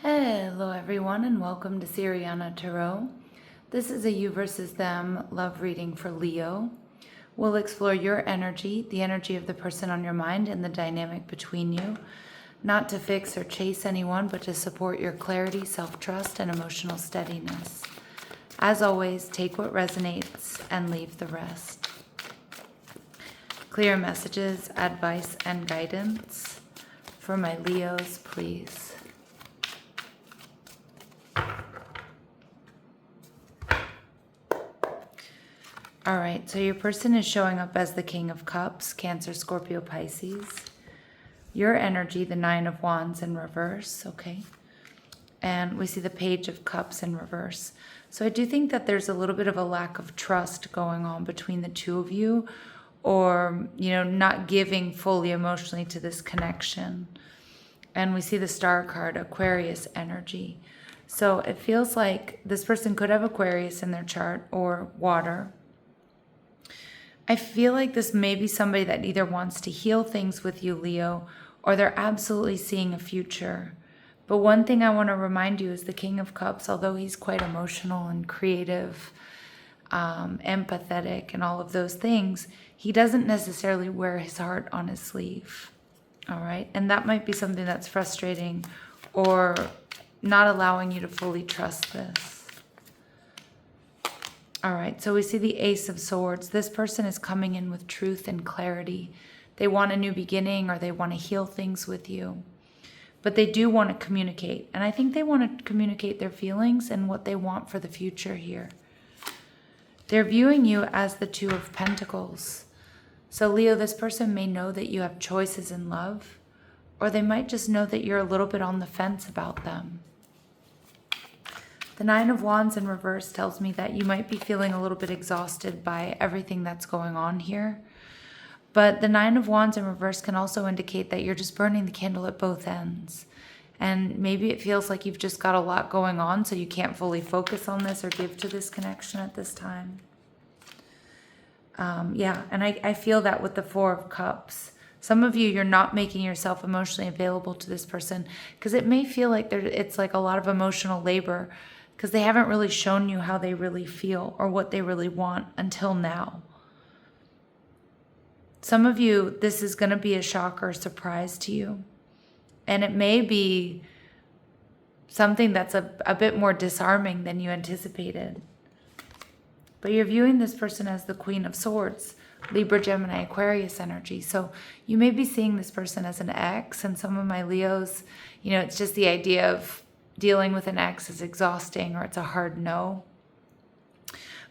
Hello everyone and welcome to Siriana Tarot. This is a you versus them love reading for Leo. We'll explore your energy, the energy of the person on your mind, and the dynamic between you. Not to fix or chase anyone, but to support your clarity, self-trust, and emotional steadiness. As always, take what resonates and leave the rest. Clear messages, advice, and guidance for my Leos, please. All right, so your person is showing up as the King of Cups, Cancer, Scorpio, Pisces. Your energy, the Nine of Wands in reverse, okay? And we see the Page of Cups in reverse. So I do think that there's a little bit of a lack of trust going on between the two of you, or, not giving fully emotionally to this connection. And we see the Star card, Aquarius energy. So it feels like this person could have Aquarius in their chart or water. I feel like this may be somebody that either wants to heal things with you, Leo, or they're absolutely seeing a future. But one thing I want to remind you is the King of Cups, although he's quite emotional and creative, empathetic, and all of those things, he doesn't necessarily wear his heart on his sleeve. All right? And that might be something that's frustrating or not allowing you to fully trust this. All right, so we see the Ace of Swords. This person is coming in with truth and clarity. They want a new beginning, or they want to heal things with you. But they do want to communicate. And I think they want to communicate their feelings and what they want for the future here. They're viewing you as the Two of Pentacles. So Leo, this person may know that you have choices in love, or they might just know that you're a little bit on the fence about them. The Nine of Wands in reverse tells me that you might be feeling a little bit exhausted by everything that's going on here. But the Nine of Wands in reverse can also indicate that you're just burning the candle at both ends. And maybe it feels like you've just got a lot going on, so you can't fully focus on this or give to this connection at this time. And I feel that with the Four of Cups. Some of you, you're not making yourself emotionally available to this person because it may feel like it's like a lot of emotional labor, because they haven't really shown you how they really feel or what they really want until now. Some of you, this is going to be a shock or a surprise to you. And it may be something that's a bit more disarming than you anticipated. But you're viewing this person as the Queen of Swords, Libra, Gemini, Aquarius energy. So you may be seeing this person as an ex, and some of my Leos, it's just the idea of dealing with an ex is exhausting, or it's a hard no.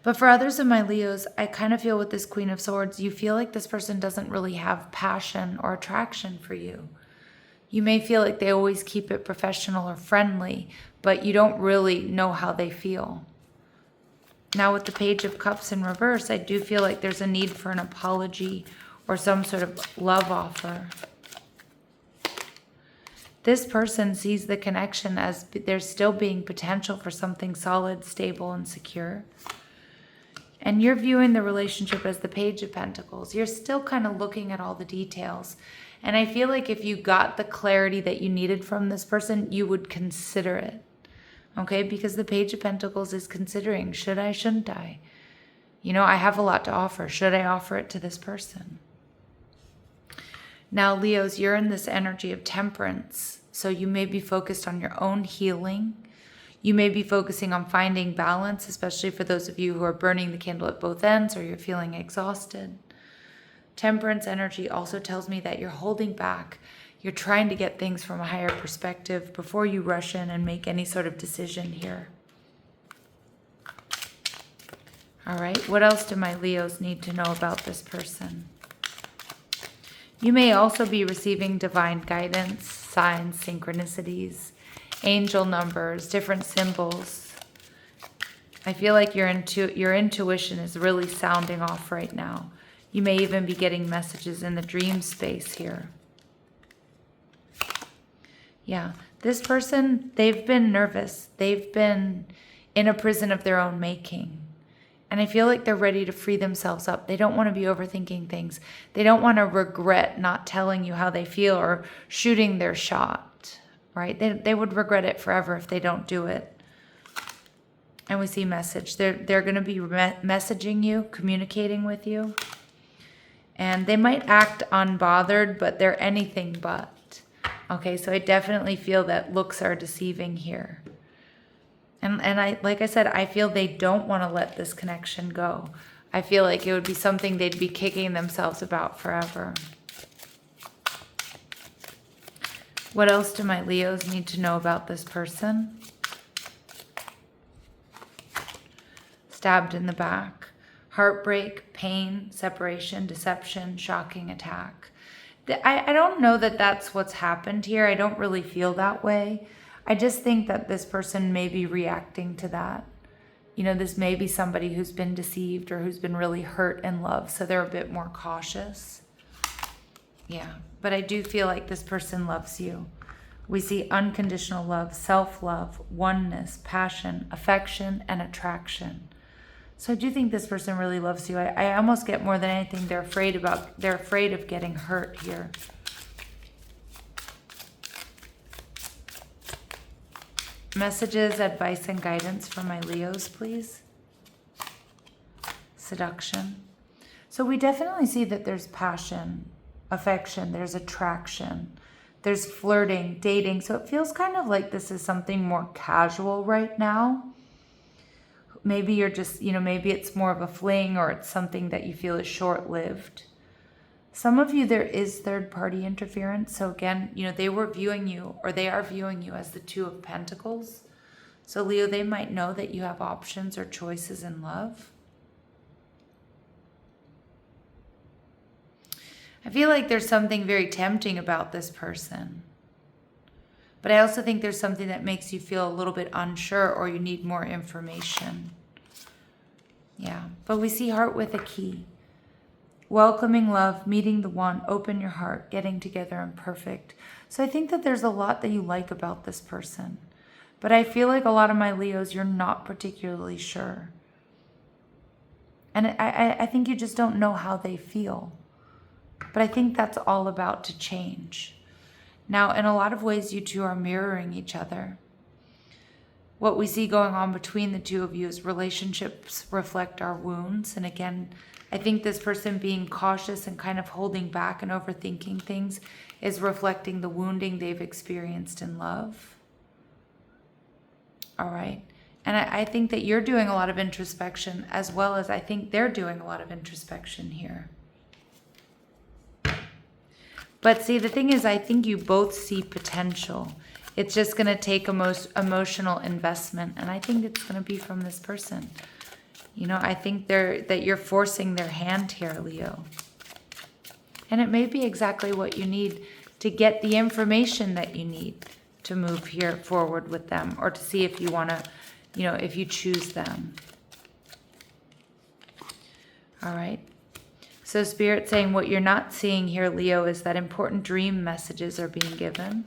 But for others of my Leos, I kind of feel with this Queen of Swords, you feel like this person doesn't really have passion or attraction for you. You may feel like they always keep it professional or friendly, but you don't really know how they feel. Now with the Page of Cups in reverse, I do feel like there's a need for an apology or some sort of love offer. This person sees the connection as there's still being potential for something solid, stable, and secure. And you're viewing the relationship as the Page of Pentacles. You're still kind of looking at all the details. And I feel like if you got the clarity that you needed from this person, you would consider it. Okay? Because the Page of Pentacles is considering, should I, shouldn't I? I have a lot to offer. Should I offer it to this person? Now, Leos, you're in this energy of temperance, so you may be focused on your own healing. You may be focusing on finding balance, especially for those of you who are burning the candle at both ends or you're feeling exhausted. Temperance energy also tells me that you're holding back. You're trying to get things from a higher perspective before you rush in and make any sort of decision here. All right, what else do my Leos need to know about this person? You may also be receiving divine guidance, signs, synchronicities, angel numbers, different symbols. I feel like your intuition is really sounding off right now. You may even be getting messages in the dream space here. Yeah, this person, they've been nervous. They've been in a prison of their own making. And I feel like they're ready to free themselves up. They don't want to be overthinking things. They don't want to regret not telling you how they feel or shooting their shot. right? They would regret it forever if they don't do it. And we see message. They're going to be messaging you, communicating with you. And they might act unbothered, but they're anything but. Okay, so I definitely feel that looks are deceiving here. And I, like I said, I feel they don't want to let this connection go. I feel like it would be something they'd be kicking themselves about forever. What else do my Leos need to know about this person? Stabbed in the back. Heartbreak, pain, separation, deception, shocking attack. I don't know that that's what's happened here. I don't really feel that way. I just think that this person may be reacting to that. You know, this may be somebody who's been deceived or who's been really hurt in love, so they're a bit more cautious. Yeah, but I do feel like this person loves you. We see unconditional love, self-love, oneness, passion, affection, and attraction. So I do think this person really loves you. I almost get more than anything they're afraid of getting hurt here. Messages, advice, and guidance for my Leos, please. Seduction. So we definitely see that there's passion, affection, there's attraction, there's flirting, dating. So it feels kind of like this is something more casual right now. Maybe you're just, maybe it's more of a fling, or it's something that you feel is short-lived. Some of you, there is third-party interference. So again, they were viewing you, or they are viewing you as the Two of Pentacles. So Leo, they might know that you have options or choices in love. I feel like there's something very tempting about this person. But I also think there's something that makes you feel a little bit unsure, or you need more information. Yeah, but we see heart with a key. Welcoming love, meeting the one, open your heart, getting together and perfect. So I think that there's a lot that you like about this person. But I feel like a lot of my Leos, you're not particularly sure. And I think you just don't know how they feel. But I think that's all about to change. Now, in a lot of ways, you two are mirroring each other. What we see going on between the two of you is relationships reflect our wounds. And again, I think this person being cautious and kind of holding back and overthinking things is reflecting the wounding they've experienced in love. All right. And I think that you're doing a lot of introspection, as well as I think they're doing a lot of introspection here. But see, the thing is, I think you both see potential. It's just going to take a most emotional investment. And I think it's going to be from this person. I think that you're forcing their hand here, Leo. And it may be exactly what you need to get the information that you need to move here forward with them, or to see if you want to, if you choose them. All right. So Spirit saying what you're not seeing here, Leo, is that important dream messages are being given.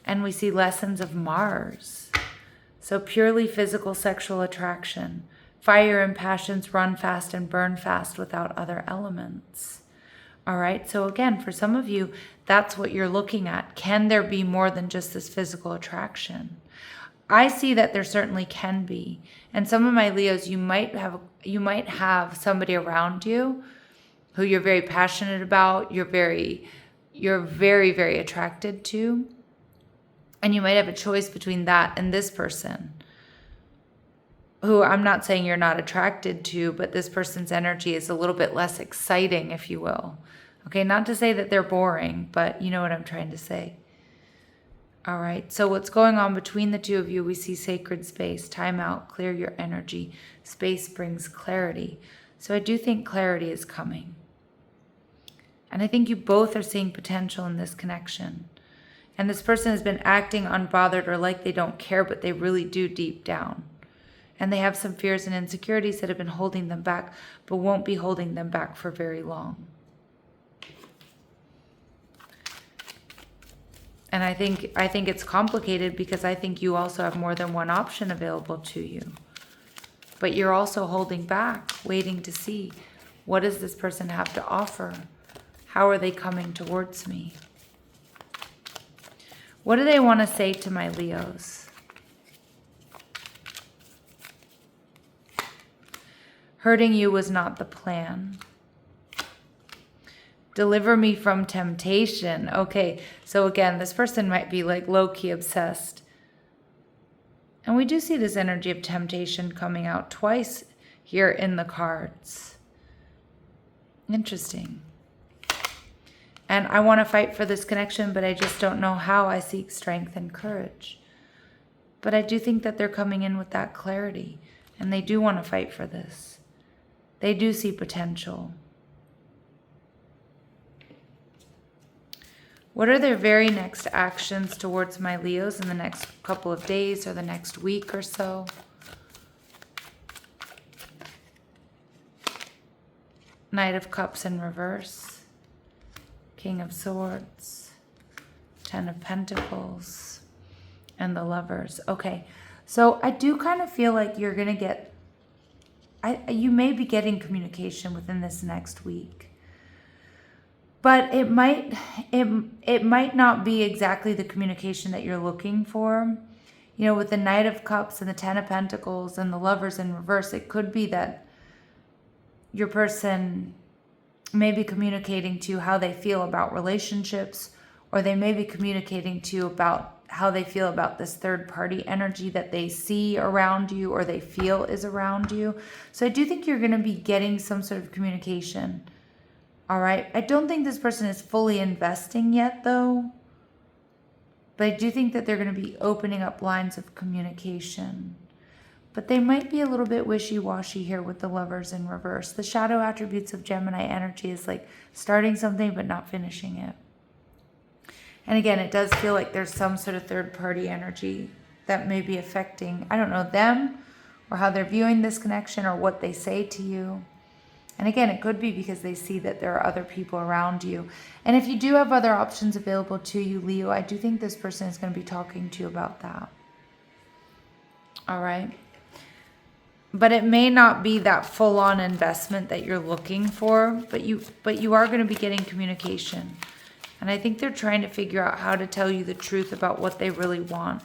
And we see lessons of Mars. So purely physical sexual attraction. Fire and passions run fast and burn fast without other elements. All right. So again, for some of you, that's what you're looking at. Can there be more than just this physical attraction? I see that there certainly can be. And some of my Leos, you might have somebody around you who you're very passionate about, you're very, very attracted to. And you might have a choice between that and this person, who I'm not saying you're not attracted to, but this person's energy is a little bit less exciting, if you will. Okay, not to say that they're boring, but you know what I'm trying to say. All right, so what's going on between the two of you, we see sacred space, time out, clear your energy. Space brings clarity. So I do think clarity is coming. And I think you both are seeing potential in this connection. And this person has been acting unbothered or like they don't care, but they really do deep down. And they have some fears and insecurities that have been holding them back, but won't be holding them back for very long. And I think it's complicated because I think you also have more than one option available to you. But you're also holding back, waiting to see, what does this person have to offer? How are they coming towards me? What do they want to say to my Leos? Hurting you was not the plan. Deliver me from temptation. Okay, so again, this person might be like low-key obsessed. And we do see this energy of temptation coming out twice here in the cards. Interesting. And I want to fight for this connection, but I just don't know how. I seek strength and courage. But I do think that they're coming in with that clarity, and they do want to fight for this. They do see potential. What are their very next actions towards my Leos in the next couple of days or the next week or so? Knight of Cups in reverse. King of Swords. Ten of Pentacles. And the Lovers. Okay, so I do kind of feel like you're going to get... you may be getting communication within this next week. But it might not be exactly the communication that you're looking for. You know, with the Knight of Cups and the Ten of Pentacles and the Lovers in reverse, it could be that your person may be communicating to you how they feel about relationships, or they may be communicating to you about how they feel about this third party energy that they see around you or they feel is around you. So I do think you're going to be getting some sort of communication. All right. I don't think this person is fully investing yet, though. But I do think that they're going to be opening up lines of communication. But they might be a little bit wishy-washy here with the Lovers in reverse. The shadow attributes of Gemini energy is like starting something but not finishing it. And again, it does feel like there's some sort of third-party energy that may be affecting, I don't know, them or how they're viewing this connection or what they say to you. And again, it could be because they see that there are other people around you. And if you do have other options available to you, Leo, I do think this person is going to be talking to you about that. All right. But it may not be that full-on investment that you're looking for, but you are going to be getting communication. And I think they're trying to figure out how to tell you the truth about what they really want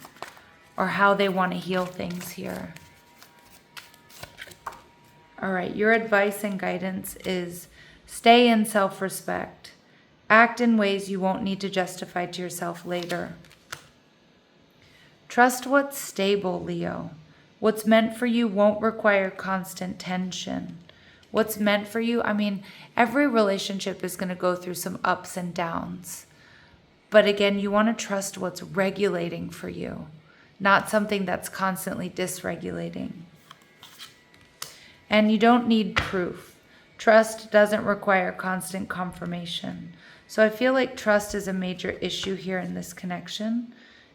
or how they want to heal things here. All right, your advice and guidance is stay in self-respect. Act in ways you won't need to justify to yourself later. Trust what's stable, Leo. What's meant for you won't require constant tension. What's meant for you, I mean, every relationship is going to go through some ups and downs. But again, you want to trust what's regulating for you, not something that's constantly dysregulating. And you don't need proof. Trust doesn't require constant confirmation. So I feel like trust is a major issue here in this connection.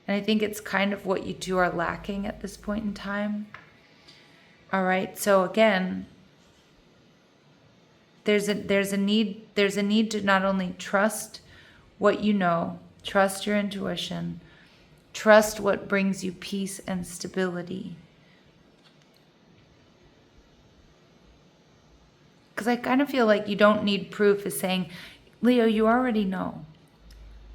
And I think it's kind of what you two are lacking at this point in time. All right, so again, there's a need to not only trust what you know, trust your intuition, trust what brings you peace and stability. Because I kind of feel like you don't need proof is saying, Leo, you already know.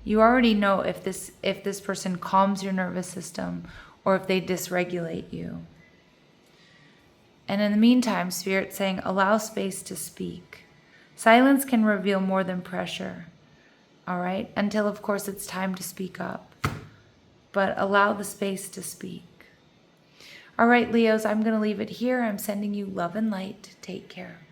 You already know if this person calms your nervous system or if they dysregulate you. And in the meantime, Spirit's saying, allow space to speak. Silence can reveal more than pressure. All right? Until, of course, it's time to speak up. But allow the space to speak. All right, Leos, I'm going to leave it here. I'm sending you love and light. Take care.